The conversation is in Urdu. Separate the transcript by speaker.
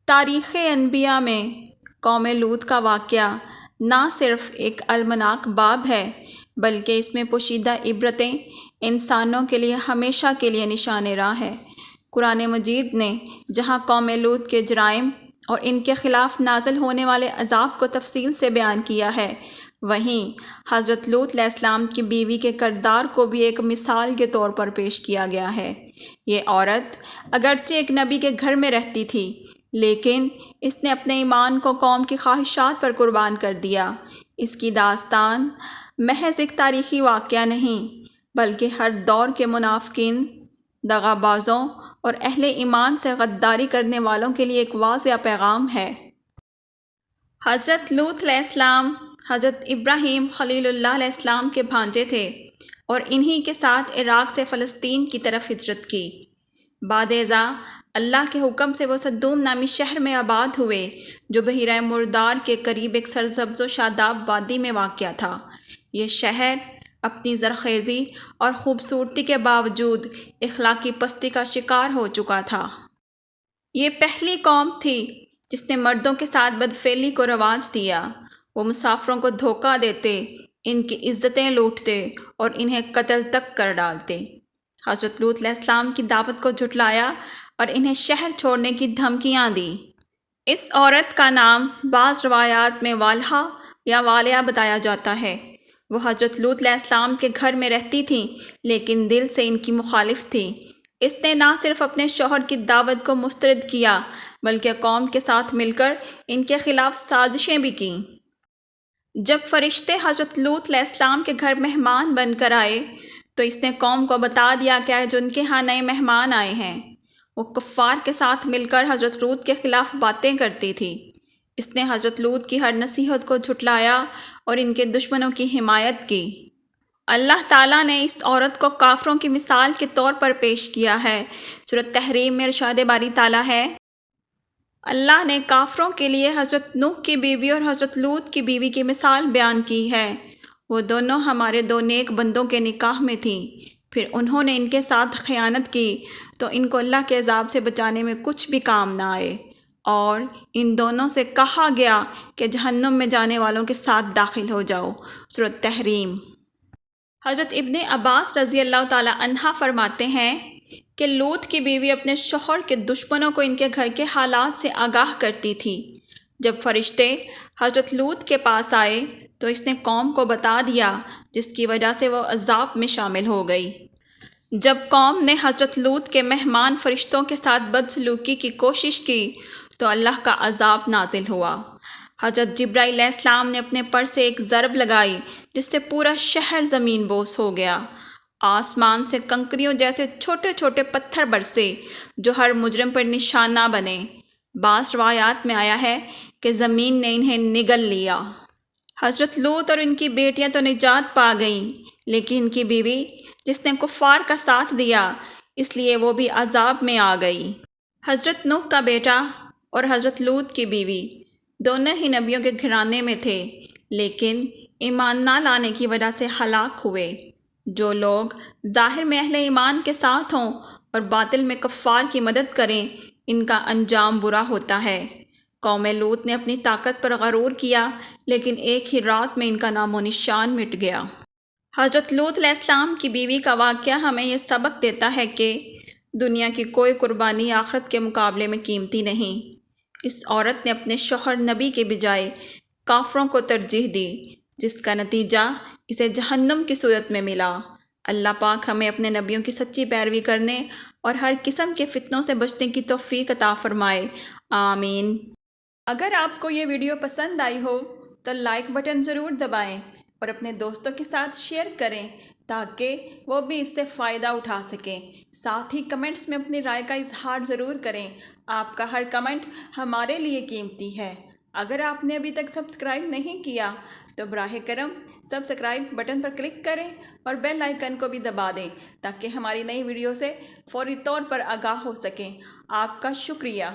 Speaker 1: تاریخ انبیاء میں قوم لوط کا واقعہ نہ صرف ایک المناک باب ہے بلکہ اس میں پوشیدہ عبرتیں انسانوں کے لیے ہمیشہ کے لیے نشان راہ ہے۔ قرآن مجید نے جہاں قوم لوط کے جرائم اور ان کے خلاف نازل ہونے والے عذاب کو تفصیل سے بیان کیا ہے، وہیں حضرت لوط علیہ السلام کی بیوی کے کردار کو بھی ایک مثال کے طور پر پیش کیا گیا ہے۔ یہ عورت اگرچہ ایک نبی کے گھر میں رہتی تھی، لیکن اس نے اپنے ایمان کو قوم کی خواہشات پر قربان کر دیا۔ اس کی داستان محض ایک تاریخی واقعہ نہیں بلکہ ہر دور کے منافقین، دغا بازوں اور اہل ایمان سے غداری کرنے والوں کے لیے ایک واضح پیغام ہے۔ حضرت لوط علیہ السلام حضرت ابراہیم خلیل اللہ علیہ السلام کے بھانجے تھے اور انہی کے ساتھ عراق سے فلسطین کی طرف ہجرت کی۔ بعد ازاں اللہ کے حکم سے وہ سدوم نامی شہر میں آباد ہوئے، جو بحیرہ مردار کے قریب ایک سرسبز و شاداب وادی میں واقع تھا۔ یہ شہر اپنی زرخیزی اور خوبصورتی کے باوجود اخلاقی پستی کا شکار ہو چکا تھا۔ یہ پہلی قوم تھی جس نے مردوں کے ساتھ بدفعلی کو رواج دیا۔ وہ مسافروں کو دھوکہ دیتے، ان کی عزتیں لوٹتے اور انہیں قتل تک کر ڈالتے۔ حضرت لوط علیہ السلام کی دعوت کو جھٹلایا اور انہیں شہر چھوڑنے کی دھمکیاں دی۔ اس عورت کا نام بعض روایات میں والہا یا والیہ بتایا جاتا ہے۔ وہ حضرت لوط علیہ السلام کے گھر میں رہتی تھی لیکن دل سے ان کی مخالف تھی۔ اس نے نہ صرف اپنے شوہر کی دعوت کو مسترد کیا بلکہ قوم کے ساتھ مل کر ان کے خلاف سازشیں بھی کیں۔ جب فرشتے حضرت لوط علیہ السلام کے گھر مہمان بن کر آئے تو اس نے قوم کو بتا دیا کہ آج ان کے ہاں نئے مہمان آئے ہیں۔ وہ کفار کے ساتھ مل کر حضرت لوط کے خلاف باتیں کرتی تھی۔ اس نے حضرت لوط کی ہر نصیحت کو جھٹلایا اور ان کے دشمنوں کی حمایت کی۔ اللہ تعالیٰ نے اس عورت کو کافروں کی مثال کے طور پر پیش کیا ہے۔ سورۃ تحریم میں ارشاد باری تعالیٰ ہے، اللہ نے کافروں کے لیے حضرت نوح کی بیوی اور حضرت لوط کی بیوی کی مثال بیان کی ہے۔ وہ دونوں ہمارے دو نیک بندوں کے نکاح میں تھیں، پھر انہوں نے ان کے ساتھ خیانت کی تو ان کو اللہ کے عذاب سے بچانے میں کچھ بھی کام نہ آئے، اور ان دونوں سے کہا گیا کہ جہنم میں جانے والوں کے ساتھ داخل ہو جاؤ۔ سورۃ تحریم۔ حضرت ابن عباس رضی اللہ تعالی عنہ فرماتے ہیں کہ لوط کی بیوی اپنے شوہر کے دشمنوں کو ان کے گھر کے حالات سے آگاہ کرتی تھی۔ جب فرشتے حضرت لوط کے پاس آئے تو اس نے قوم کو بتا دیا، جس کی وجہ سے وہ عذاب میں شامل ہو گئی۔ جب قوم نے حضرت لوط کے مہمان فرشتوں کے ساتھ بدسلوکی کی کوشش کی تو اللہ کا عذاب نازل ہوا۔ حضرت جبرائیل علیہ السلام نے اپنے پر سے ایک ضرب لگائی جس سے پورا شہر زمین بوس ہو گیا۔ آسمان سے کنکریوں جیسے چھوٹے چھوٹے پتھر برسے جو ہر مجرم پر نشانہ بنے۔ بعض روایات میں آیا ہے کہ زمین نے انہیں نگل لیا۔ حضرت لوط اور ان کی بیٹیاں تو نجات پا گئیں، لیکن ان کی بیوی جس نے کفار کا ساتھ دیا، اس لیے وہ بھی عذاب میں آ گئی۔ حضرت نوح کا بیٹا اور حضرت لوط کی بیوی دونوں ہی نبیوں کے گھرانے میں تھے، لیکن ایمان نہ لانے کی وجہ سے ہلاک ہوئے۔ جو لوگ ظاہر میں اہل ایمان کے ساتھ ہوں اور باطل میں کفار کی مدد کریں، ان کا انجام برا ہوتا ہے۔ قوم لوط نے اپنی طاقت پر غرور کیا، لیکن ایک ہی رات میں ان کا نام و نشان مٹ گیا۔ حضرت لوط علیہ السلام کی بیوی کا واقعہ ہمیں یہ سبق دیتا ہے کہ دنیا کی کوئی قربانی آخرت کے مقابلے میں قیمتی نہیں۔ اس عورت نے اپنے شوہر نبی کے بجائے کافروں کو ترجیح دی، جس کا نتیجہ اسے جہنم کی صورت میں ملا۔ اللہ پاک ہمیں اپنے نبیوں کی سچی پیروی کرنے اور ہر قسم کے فتنوں سے بچنے کی توفیق عطا فرمائے، آمین۔ اگر آپ کو یہ ویڈیو پسند آئی ہو تو لائک بٹن ضرور دبائیں اور اپنے دوستوں کے ساتھ شیئر کریں تاکہ وہ بھی اس سے فائدہ اٹھا سکیں۔ ساتھ ہی کمنٹس میں اپنی رائے کا اظہار ضرور کریں۔ آپ کا ہر کمنٹ ہمارے لیے قیمتی ہے۔ اگر آپ نے ابھی تک سبسکرائب نہیں کیا تو براہ کرم سبسکرائب بٹن پر کلک کریں اور بیل آئیکن کو بھی دبا دیں تاکہ ہماری نئی ویڈیو سے فوری طور پر آگاہ ہو سکیں۔ آپ کا شکریہ۔